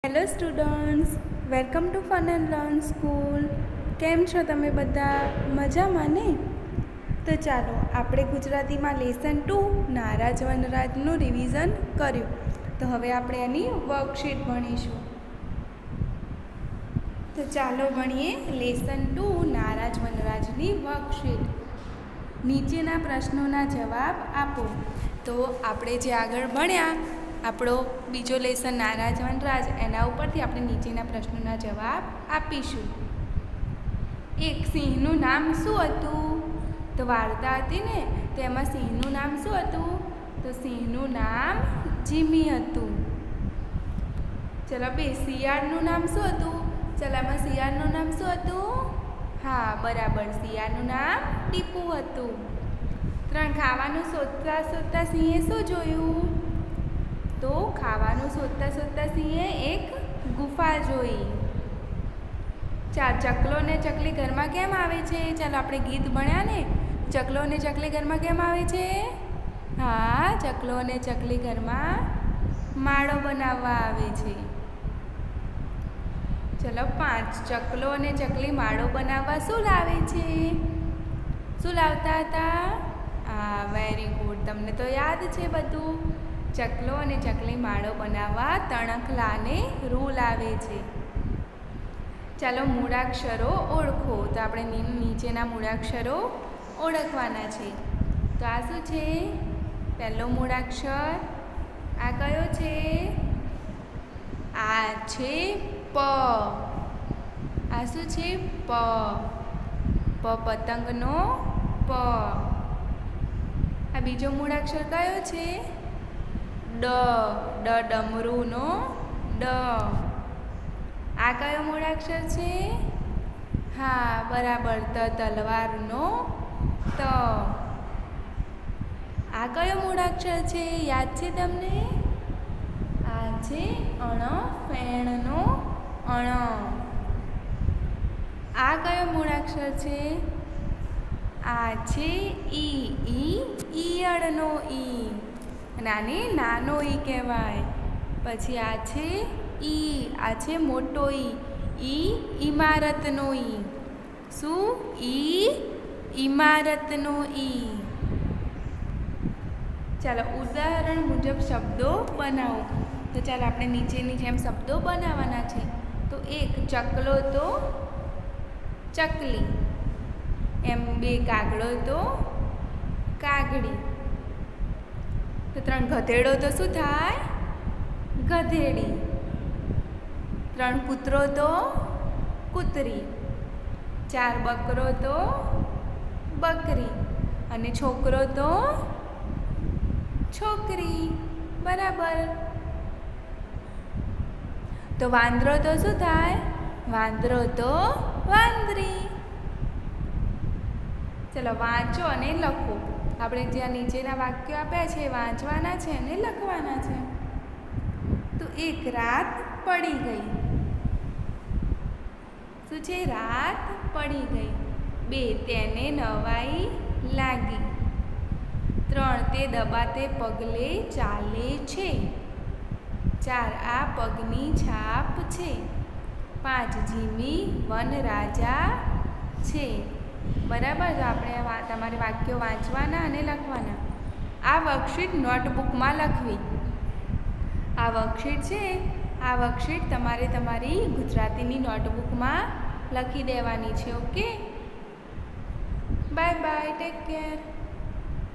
Hello students, welcome to fun and learn school. કેમ છો તમે બધા? મજામાં ને? તો ચાલો આપણે ગુજરાતીમાં લેસન 2 નારાજ વનરાજનું રિવિઝન કર્યું. તો હવે આપણે એની વર્કશીટ ભણીશું. તો ચાલો ભણીએ લેસન 2 નારાજ વનરાજની વર્કશીટ. નીચેના પ્રશ્નોના જવાબ આપો. તો આપણે જે આગળ ભણ્યા આપણો બીજો લેસન નારાજ વનરાજ, એના ઉપરથી આપણે નીચેના પ્રશ્નોના જવાબ આપીશું. એક સિંહનું નામ શું હતું? તો વાર્તા હતી ને, તો એમાં સિંહનું નામ શું હતું? તો સિંહનું નામ જીમી હતું. ચલો બે, શિયાળનું નામ શું હતું? ચલો એમાં શિયાળનું નામ શું હતું? હા બરાબર, શિયાળનું નામ ટીપુ હતું. 3, ખાવાનું શોધતા શોધતા સિંહે શું જોયું? તો ખાવાનું શોધતા શોધતા સિંહે એક ગુફા જોઈ. 4, ચકલો ને ચકલી ઘરમાં કેમ આવે છે? ચાલો આપણે ગીત ભણ્યા ને, ચકલો ને ચકલી ઘરમાં કેમ આવે છે? હા, ચકલો ને ચકલી ઘરમાં માળો બનાવવા આવે છે. ચલો 5, ચકલો અને ચકલી માળો બનાવવા શું લાવે છે? શું લાવતા હતા? હા વેરી ગુડ, તમને તો યાદ છે બધું. ચકલો અને ચકલી માળો બનાવવા તણખલા અને રૂ લાવે છે. ચાલો મૂળાક્ષરો ઓળખો. તો આપણે નીચેના મૂળાક્ષરો ઓળખવાના છે. તો આ શું છે? પહેલો મૂળાક્ષર આ કયો છે? આ છે પ. આ શું છે? પ. પ પતંગનો પ. આ બીજો મૂળાક્ષર કયો છે? ડ. ડ ડમરુનો ડ. આ કયો મૂળાક્ષર છે? હા બરાબર, ત તલવારનો ત. આ કયો મૂળાક્ષર છે? યાદ છે તમને? આ છે અણ ફેણનો અણ. આ કયો મૂળાક્ષર છે? આ છે ઈ. ઈયળનો ઈ. અને આને નાનો ઈ કહેવાય. પછી આ છે ઈ. આ છે મોટો ઈ. ઇમારતનો ઈ. શું? ઇમારતનો ઈ. ચાલો ઉદાહરણ મુજબ શબ્દો બનાવો. તો ચાલો આપણે નીચેની જેમ શબ્દો બનાવવાના છે. તો 1, ચકલો તો ચકલી. એમ 2, કાગડો તો કાગડી. તો 3, ગધેડો તો શું થાય? ગધેડી. 3, કૂતરો તો કૂતરી. 4, બકરો તો બકરી. અને છોકરો તો છોકરી. બરાબર. તો વાંદરો તો શું થાય? વાંદરો તો વાંદરી. ચલો વાંચો અને લખો. આપણે જ્યાં નીચેના વાક્યો આપ્યા છે વાંચવાના છે અને લખવાના છે. તો 1, રાત પડી ગઈ. શું છે? રાત પડી ગઈ. 2, તેને નવાઈ લાગી. 3, તે દબાતે પગલે ચાલે છે. 4, આ પગની છાપ છે. 5, જીમી વનરાજા છે. બરાબર. તો આપણે તમારે વાક્યો વાંચવાના અને લખવાના. આ વર્કશીટ નોટબુકમાં લખવી. આ વર્કશીટ છે, આ વર્કશીટ તમારે તમારી ગુજરાતીની નોટબુકમાં લખી દેવાની છે. Okay, bye bye, take care.